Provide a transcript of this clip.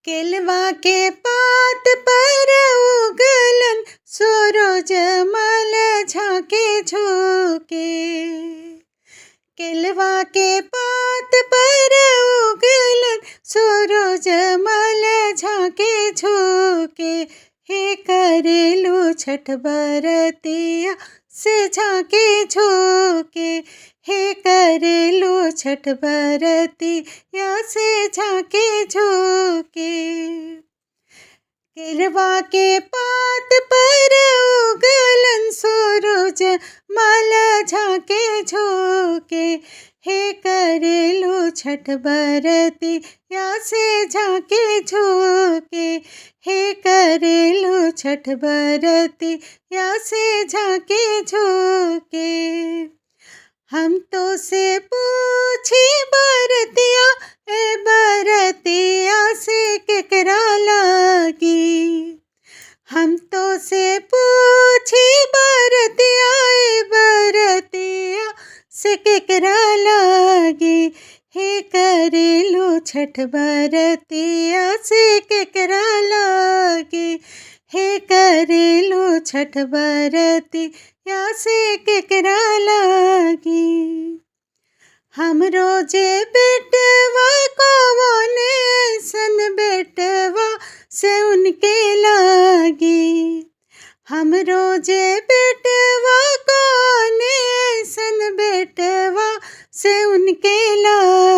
केलवा के पात पर उगलन सूरज मल झाके झुके। केलवा के पात पर उगलन सूरज मल झाके झुके। हे करेलू छठ बरतिया से झाके झुके। हे करेलू छठ बरतिया से झाके झुके। केलवा के पात पर उगलन सूरज मल झाके झुके। हे करेलू छठ बरतिया से झाके झुके। हे करेलू छठ बरतिया से झाके झुके। हम तो से पूछी बरतिया ए बरतिया से केकरा लागी। हम तो से पूछी बरतिया ए बरतिया से केकरा लागी। हे करेलू छठ बरतिया से केकरा लागी। हे करेलू छठ बरतिया से केकरा लागी। हम रोजे बेटवा कौने ऐसन बेटवा से उनके लागी। हम रोजे बेटवा कौने ऐसन बेटवा से उनके लागी।